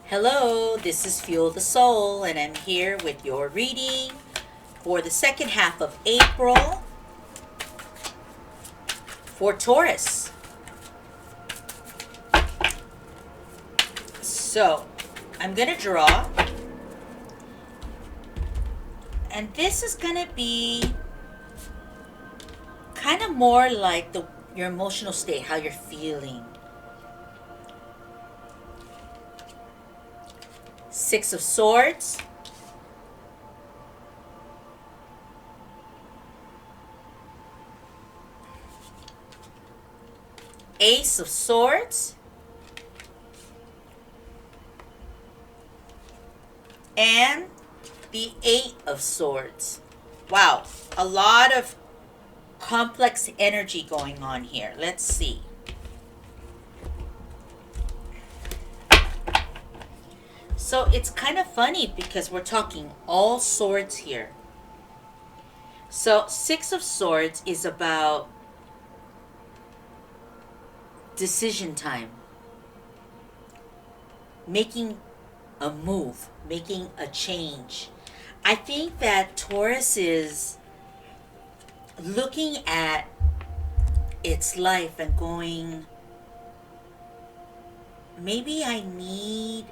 Hello, this is Fuel the Soul, and I'm here with your reading for the second half of April for Taurus. So, I'm going to draw, and this is going to be kind of more like your emotional state, how you're feeling. Six of Swords. Ace of Swords. And the Eight of Swords. Wow, a lot of complex energy going on here. Let's see. So it's kind of funny because we're talking all swords here. So Six of Swords is about decision time. Making a move, making a change. I think that Taurus is looking at its life and going, maybe I need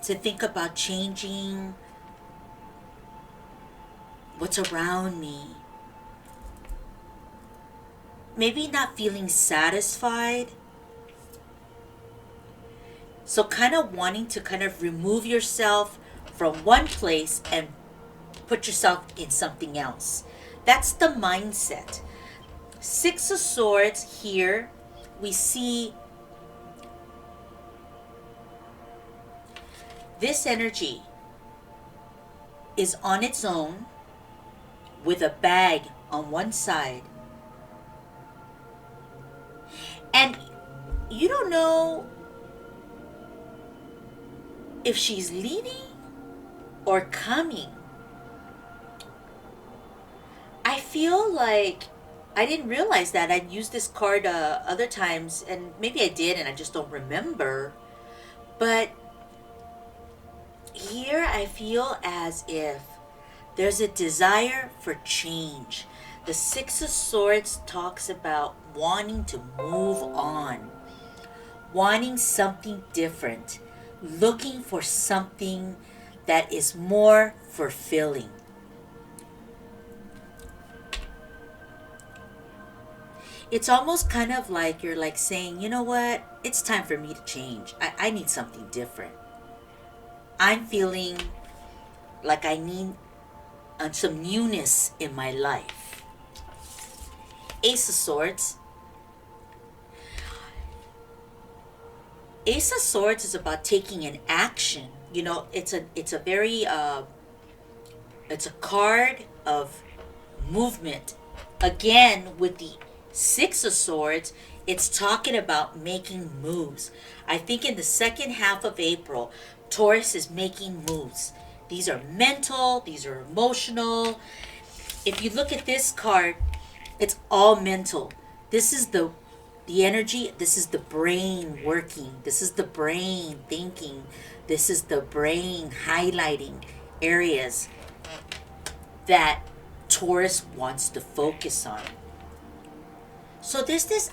to think about changing what's around me. Maybe not feeling satisfied. So kind of wanting to kind of remove yourself from one place and put yourself in something else. That's the mindset. Six of Swords here, we see this energy is on its own with a bag on one side. And you don't know if she's leaving or coming. I feel like I didn't realize that. I'd used this card other times, and maybe I did and I just don't remember. But here I feel as if there's a desire for change. The Six of Swords talks about wanting to move on, wanting something different, looking for something that is more fulfilling. It's almost kind of like you're like saying, you know what, it's time for me to change. I need something different. I'm feeling like I need some newness in my life. Ace of Swords. Ace of Swords is about taking an action. You know, it's a very it's a card of movement. Again, with the Six of Swords, it's talking about making moves. I think in the second half of April, Taurus is making moves. These are mental, these are emotional. If you look at this card, it's all mental. This is the energy, this is the brain working. This is the brain thinking. This is the brain highlighting areas that Taurus wants to focus on. So there's this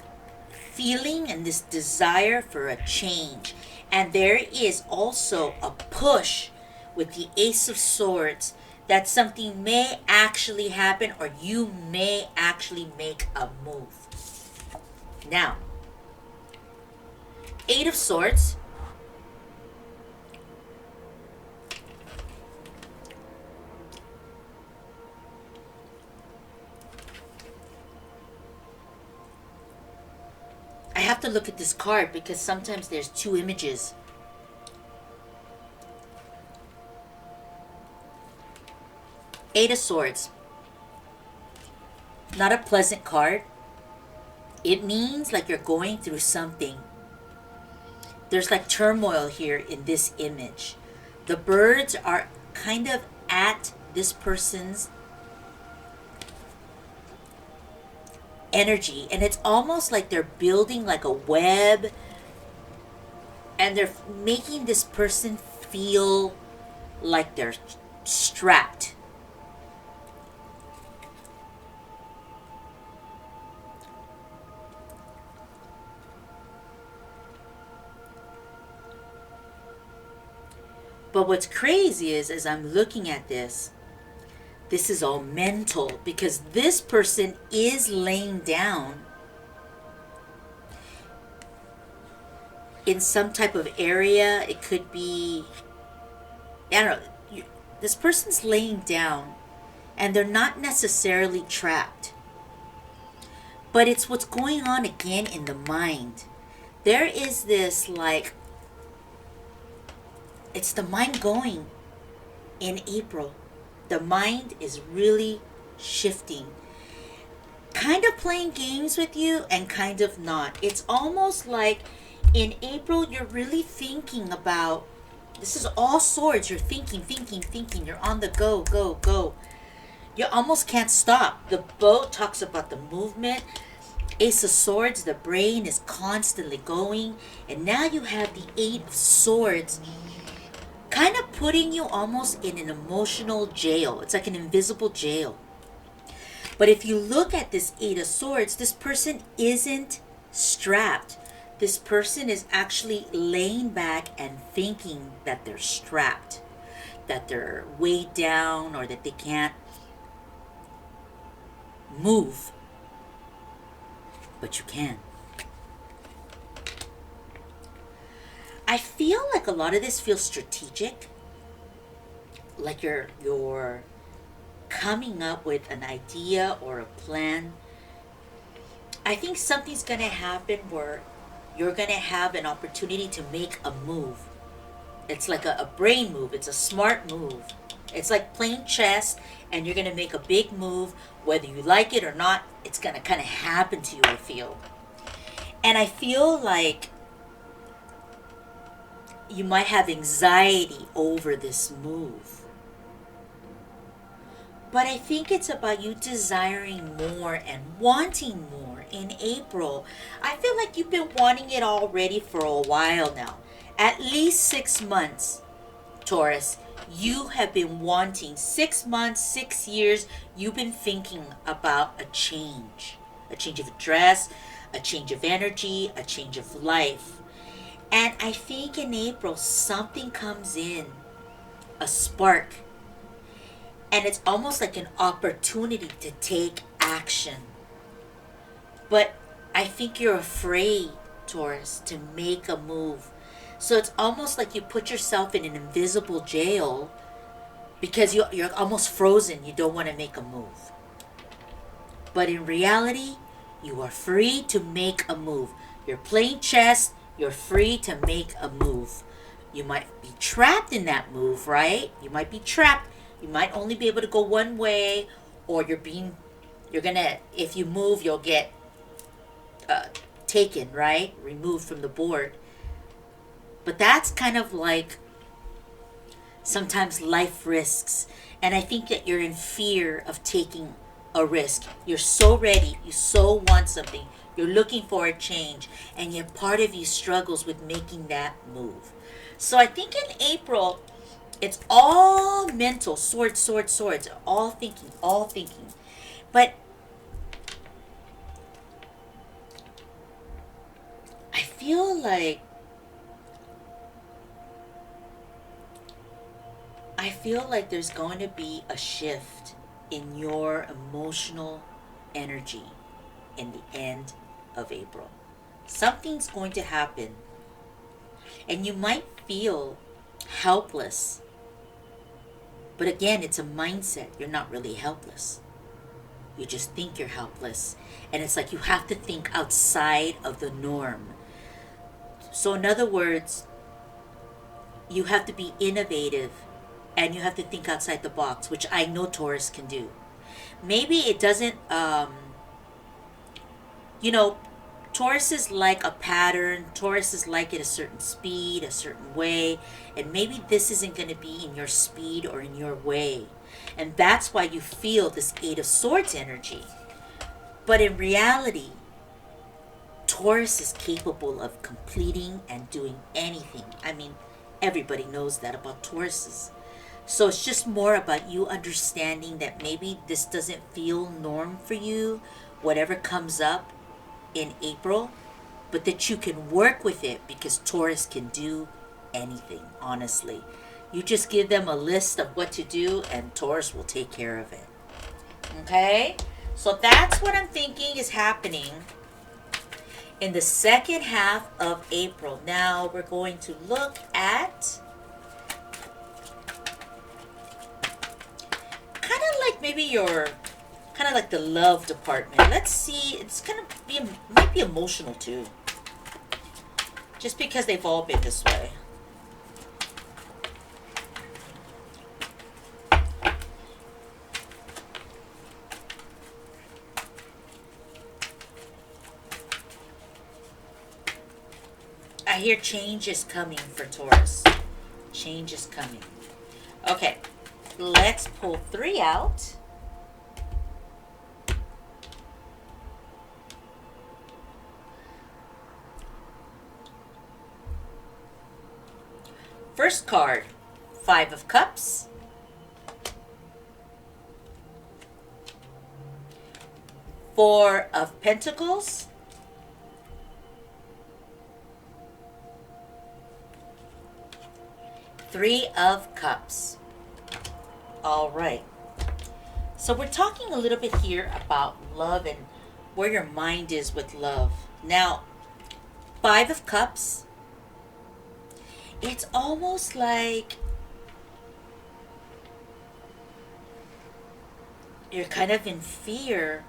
feeling and this desire for a change. And there is also a push with the Ace of Swords that something may actually happen or you may actually make a move. Now, Eight of Swords. I have to look at this card because sometimes there's two images. Eight of Swords. Not a pleasant card. It means like you're going through something. There's like turmoil here in this image. The birds are kind of at this person's energy, and it's almost like they're building like a web and they're making this person feel like they're strapped. But what's crazy is, as I'm looking at this is all mental, because this person is laying down in some type of area. It could be, I don't know, this person's laying down and they're not necessarily trapped. But it's what's going on again in the mind. There is this, like, it's the mind going in April. The mind is really shifting. Kind of playing games with you and kind of not. It's almost like in April you're really thinking about, this is all swords. You're thinking, thinking, thinking. You're on the go, go, go. You almost can't stop. The boat talks about the movement. Ace of Swords, the brain is constantly going. And now you have the Eight of Swords, kind of putting you almost in an emotional jail. It's like an invisible jail. But if you look at this Eight of Swords, this person isn't strapped. This person is actually laying back and thinking that they're strapped, that they're weighed down, or that they can't move. But you can. I feel like a lot of this feels strategic. Like you're coming up with an idea or a plan. I think something's going to happen where you're going to have an opportunity to make a move. It's like a brain move. It's a smart move. It's like playing chess, and you're going to make a big move. Whether you like it or not, it's going to kind of happen to you, I feel. And I feel like you might have anxiety over this move. But I think it's about you desiring more and wanting more in April. I feel like you've been wanting it already for a while now. At least 6 months, Taurus. You have been wanting 6 months, 6 years. You've been thinking about a change of address, a change of energy, a change of life. And I think in April, something comes in, a spark. And it's almost like an opportunity to take action. But I think you're afraid, Taurus, to make a move. So it's almost like you put yourself in an invisible jail because you're almost frozen. You don't want to make a move. But in reality, you are free to make a move. You're playing chess. You're free to make a move. You might be trapped in that move, right? You might be trapped. You might only be able to go one way, or if you move, you'll get taken, right? Removed from the board. But that's kind of like sometimes life risks. And I think that you're in fear of taking a risk. You're so ready. You so want something. You're looking for a change. And yet part of you struggles with making that move. So I think in April, it's all mental. Swords, swords, swords. All thinking, all thinking. But I feel like there's going to be a shift in your emotional energy in the end of April. Something's going to happen. And you might feel helpless. But again, it's a mindset. You're not really helpless. You just think you're helpless. And it's like you have to think outside of the norm. So in other words, you have to be innovative and you have to think outside the box, which I know Taurus can do. Maybe it doesn't, Taurus is like a pattern. Taurus is like at a certain speed, a certain way. And maybe this isn't going to be in your speed or in your way. And that's why you feel this Eight of Swords energy. But in reality, Taurus is capable of completing and doing anything. I mean, everybody knows that about Tauruses. So it's just more about you understanding that maybe this doesn't feel norm for you, whatever comes up in April, but that you can work with it because Taurus can do anything, honestly. You just give them a list of what to do and Taurus will take care of it. Okay? So that's what I'm thinking is happening in the second half of April. Now we're going to look at kind of like maybe your kind of like the love department. Let's see. It's kind of might be emotional too. Just because they've all been this way. I hear change is coming for Taurus. Change is coming. Okay, let's pull 3 out. First card, 5 of Cups. Four of Pentacles. Three of Cups. All right. So we're talking a little bit here about love and where your mind is with love. Now, 5 of Cups. It's almost like you're kind of in fear.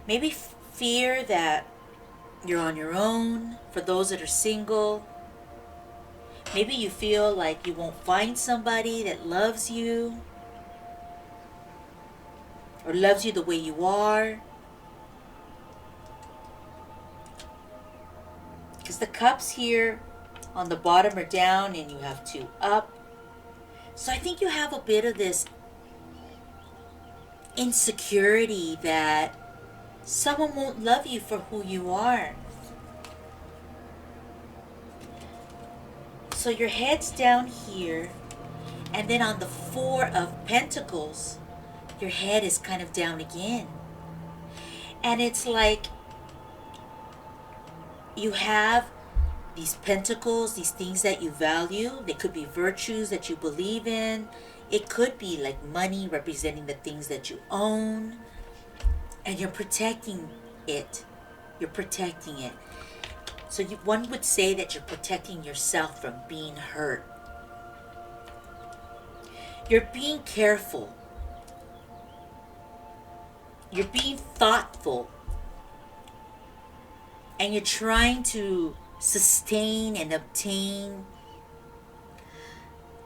Maybe fear that you're on your own for those that are single. Maybe you feel like you won't find somebody that loves you or loves you the way you are. Because the cups here on the bottom are down and you have 2 up. So I think you have a bit of this insecurity that someone won't love you for who you are. So your head's down here, and then on the 4 of Pentacles, your head is kind of down again. And it's like you have these pentacles, these things that you value. They could be virtues that you believe in. It could be like money representing the things that you own. And you're protecting it. You're protecting it. So one would say that you're protecting yourself from being hurt. You're being careful. You're being thoughtful. And you're trying to sustain and obtain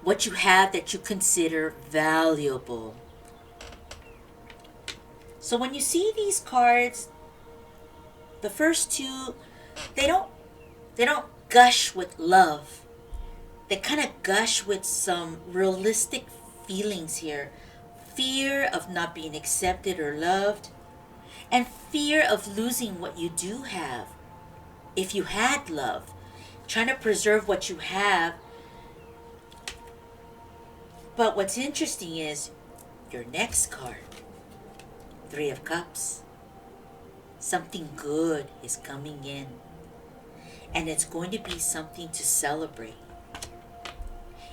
what you have that you consider valuable. So when you see these cards, the first 2, they don't gush with love. They kind of gush with some realistic feelings here. Fear of not being accepted or loved, and fear of losing what you do have. If you had love, trying to preserve what you have. But what's interesting is your next card, 3 of Cups. Something good is coming in. And it's going to be something to celebrate.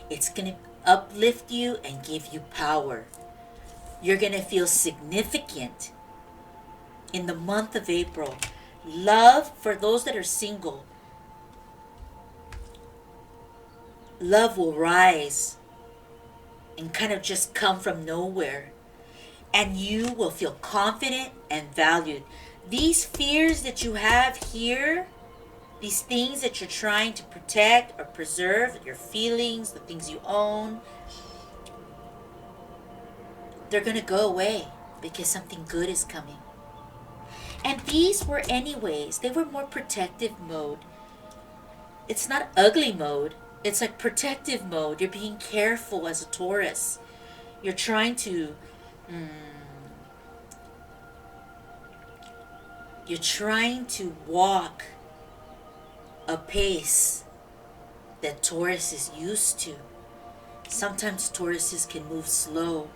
It's going to uplift you and give you power. You're going to feel significant in the month of April. Love, for those that are single, love will rise and kind of just come from nowhere. And you will feel confident and valued. These fears that you have here, these things that you're trying to protect or preserve, your feelings, the things you own, they're going to go away because something good is coming. And these were anyways, they were more protective mode. It's not ugly mode. It's like protective mode. You're being careful as a Taurus. You're trying to You're trying to walk a pace that Taurus is used to. Sometimes Tauruses can move slow,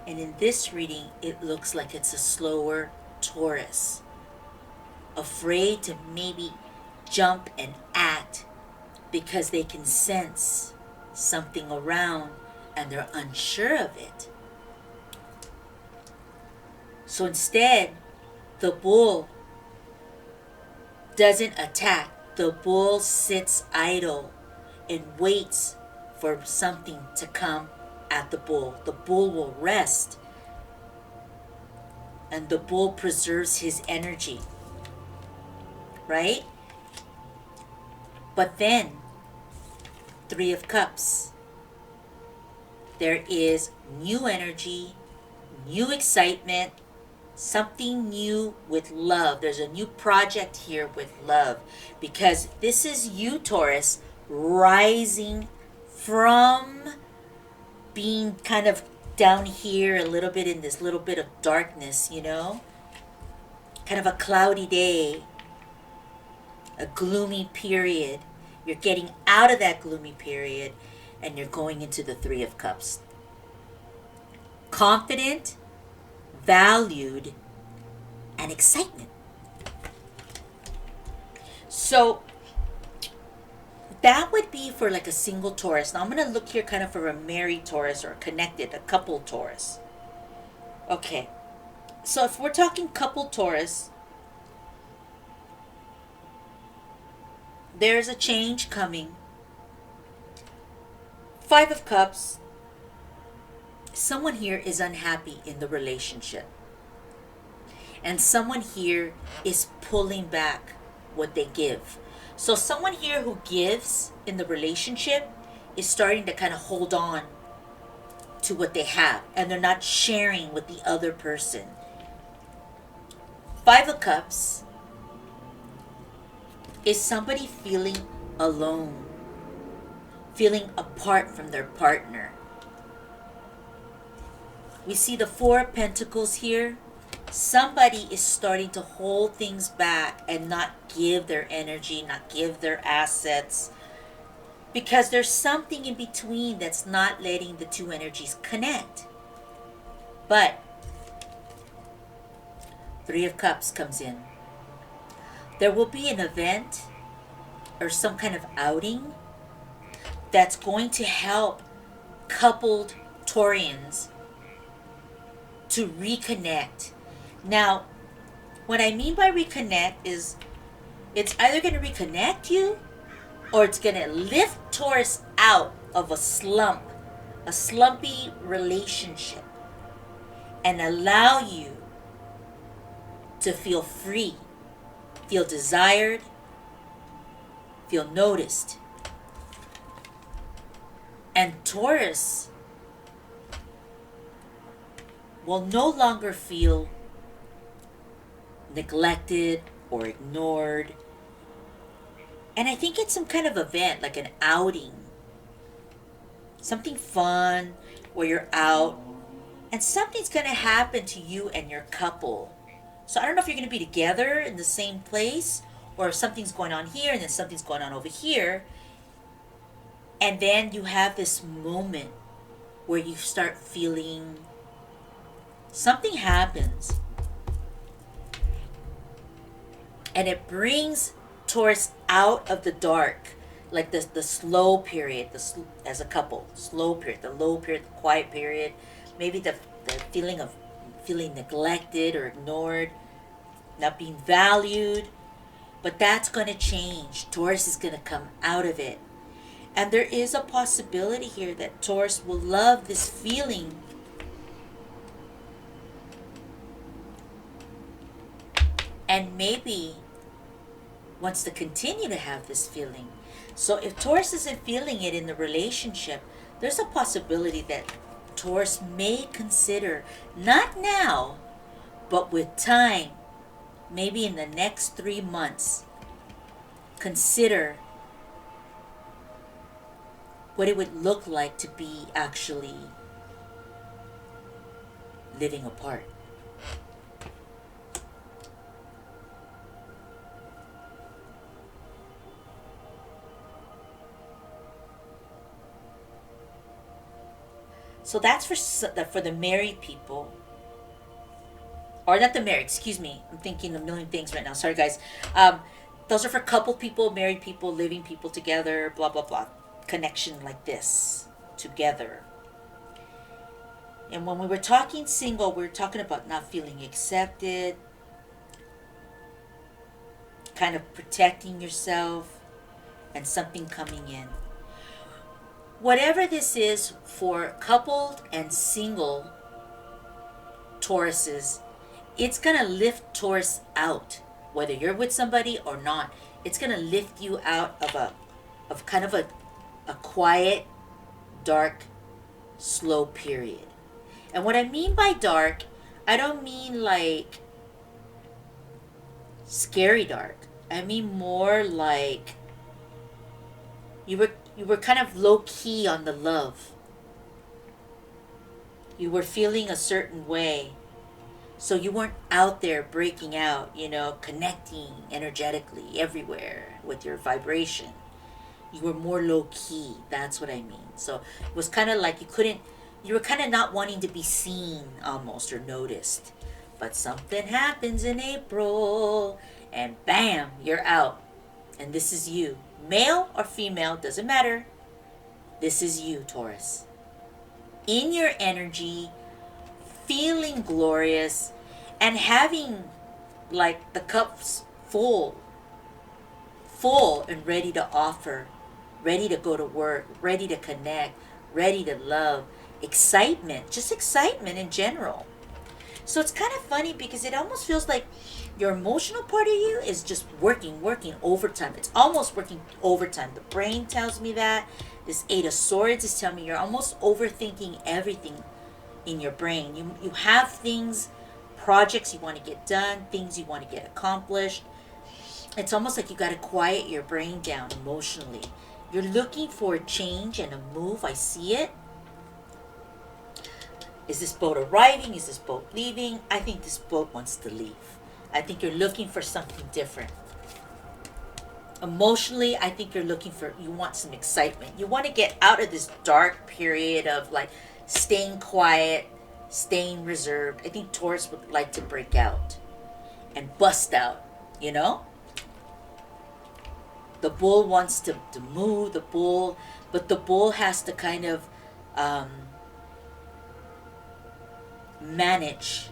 and in this reading, it looks like it's a slower Taurus, afraid to maybe jump and act because they can sense something around and they're unsure of it. So instead, the bull doesn't attack. The bull sits idle and waits for something to come at the bull. The bull will rest, and the bull preserves his energy, right? But then, Three of Cups. There is new energy, new excitement, something new with love. There's a new project here with love, because this is you, Taurus, rising from being kind of down here a little bit in this little bit of darkness, you know? Kind of a cloudy day, a gloomy period. You're getting out of that gloomy period and you're going into the Three of Cups. Confident, valued, and excitement. So that would be for like a single Taurus. Now I'm going to look here kind of for a married Taurus or connected, a couple Taurus. Okay. So if we're talking couple Taurus, there's a change coming. Five of Cups. Someone here is unhappy in the relationship. And someone here is pulling back what they give. So someone here who gives in the relationship is starting to kind of hold on to what they have, and they're not sharing with the other person. Five of Cups is somebody feeling alone, feeling apart from their partner. We see the Four of Pentacles here. Somebody is starting to hold things back and not give their energy, not give their assets, because there's something in between that's not letting the two energies connect. But Three of Cups comes in. There will be an event or some kind of outing that's going to help coupled Taurians to reconnect. Now, what I mean by reconnect is it's either going to reconnect you or it's going to lift Taurus out of a slump, a slumpy relationship, and allow you to feel free, feel desired, feel noticed. And Taurus will no longer feel neglected or ignored. And I think it's some kind of event, like an outing, something fun where you're out and something's going to happen to you and your couple. So I don't know if you're going to be together in the same place, or if something's going on here and then something's going on over here. And then you have this moment where you start feeling something happens. And it brings Taurus out of the dark, like the slow period, as a couple, slow period, the low period, the quiet period, maybe the feeling of feeling neglected or ignored, not being valued. But that's going to change. Taurus is going to come out of it. And there is a possibility here that Taurus will love this feeling and maybe wants to continue to have this feeling. So if Taurus isn't feeling it in the relationship, there's a possibility that Taurus may consider, not now, but with time, maybe in the next 3 months, consider what it would look like to be actually living apart. So that's for the married people, or not the married. Excuse me, I'm thinking a million things right now. Sorry, guys. Um, those are for couple people, married people, living people together. Blah blah blah. Connection like this together. And when we were talking single, we were talking about not feeling accepted, kind of protecting yourself, and something coming in. Whatever this is for coupled and single Tauruses, it's going to lift Taurus out. Whether you're with somebody or not, it's going to lift you out of kind of a quiet, dark, slow period. And what I mean by dark, I don't mean like scary dark. I mean more like you were kind of low key on the love. You were feeling a certain way. So you weren't out there breaking out, connecting energetically everywhere with your vibration. You were more low key. That's what I mean. So it was kind of like you were kind of not wanting to be seen almost or noticed. But something happens in April and bam, you're out. And this is you. Male or female, doesn't matter. This is you, Taurus. In your energy, feeling glorious, and having like the cups full and ready to offer, ready to go to work, ready to connect, ready to love, excitement, just excitement in general. So it's kind of funny because it almost feels like your emotional part of you is just working overtime. It's almost working overtime. The brain tells me that. This Eight of Swords is telling me you're almost overthinking everything in your brain. You have things, projects you want to get done, things you want to get accomplished. It's almost like you got to quiet your brain down emotionally. You're looking for a change and a move. I see it. Is this boat arriving? Is this boat leaving? I think this boat wants to leave. I think you're looking for something different. Emotionally, I think you want some excitement. You want to get out of this dark period of like staying quiet, staying reserved. I think Taurus would like to break out and bust out, The bull wants to move, but the bull has to kind of manage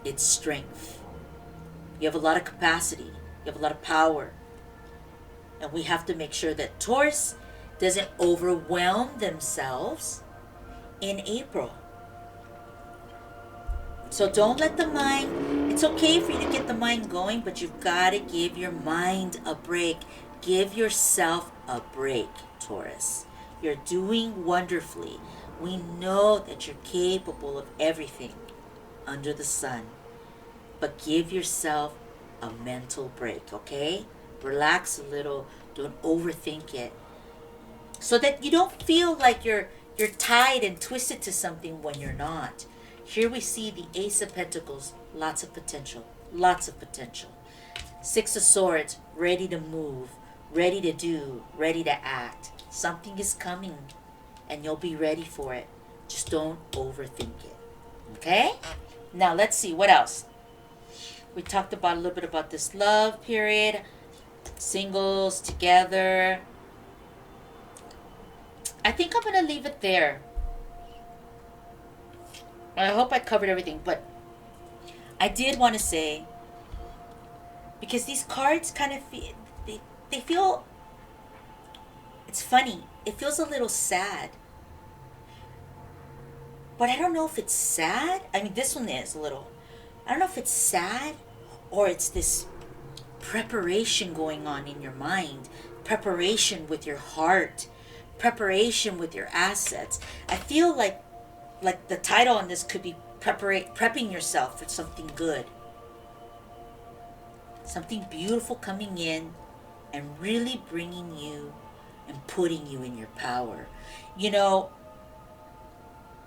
its strength. You have a lot of capacity. You have a lot of power. And we have to make sure that Taurus doesn't overwhelm themselves in April. So don't let the mind, it's okay for you to get the mind going, but you've got to give your mind a break. Give yourself a break, Taurus. You're doing wonderfully. We know that you're capable of everything under the sun. But give yourself a mental break, okay? Relax a little. Don't overthink it. So that you don't feel like you're tied and twisted to something when you're not. Here we see the Ace of Pentacles. Lots of potential. Lots of potential. Six of Swords. Ready to move. Ready to do. Ready to act. Something is coming. And you'll be ready for it. Just don't overthink it. Okay? Now let's see. What else? We talked about a little bit about this love period. Singles together. I think I'm going to leave it there. I hope I covered everything. But I did want to say, because these cards kind of feel, they feel, it's funny. It feels a little sad. But I don't know if it's sad. I mean, this one is a little. I don't know if it's sad or it's this preparation going on in your mind, preparation with your heart, preparation with your assets. I feel like the title on this could be prepping yourself for something good, something beautiful coming in and really bringing you and putting you in your power.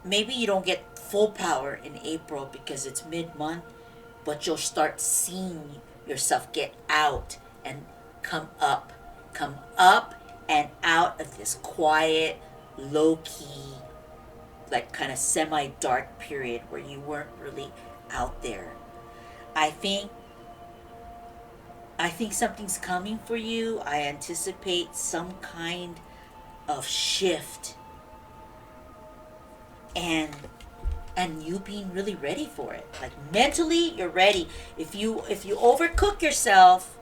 Maybe you don't get full power in April because it's mid-month, but you'll start seeing yourself get out and come up and out of this quiet, low-key like kind of semi-dark period where you weren't really out there. I think I think something's coming for you. I anticipate some kind of shift, and you being really ready for it. Like mentally you're ready. If you overcook yourself,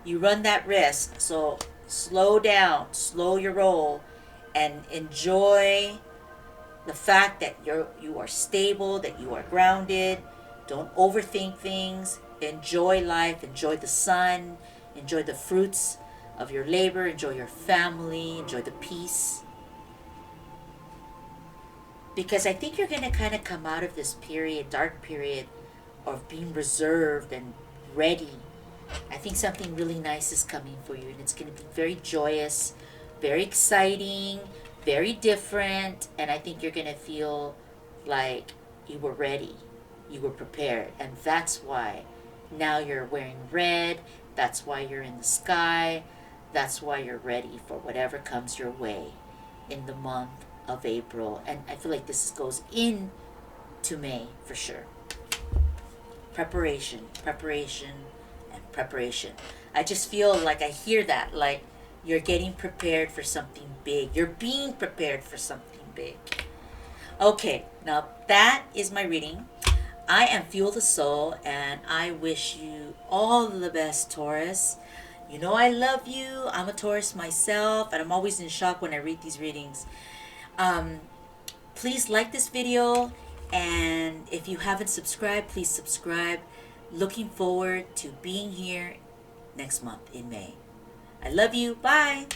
you run that risk. So slow down, slow your roll, and enjoy the fact that you are stable, that you are grounded. Don't overthink things. Enjoy life, enjoy the sun, enjoy the fruits of your labor, enjoy your family, enjoy the peace. Because I think you're going to kind of come out of this period, dark period, of being reserved and ready. I think something really nice is coming for you, and it's going to be very joyous, very exciting, very different, and I think you're going to feel like you were ready, you were prepared, and that's why now you're wearing red, that's why you're in the sky, that's why you're ready for whatever comes your way in the month of April. And I feel like this goes in to May for sure. Preparation, preparation, and preparation. I just feel like I hear that, like you're getting prepared for something big. You're being prepared for something big. Okay, now that is my reading. I am Fuel the Soul, and I wish you all the best, Taurus. You know I love you. I'm a Taurus myself, and I'm always in shock when I read these readings. Please like this video, and if you haven't subscribed, please subscribe. Looking forward to being here next month in May. I love you. Bye.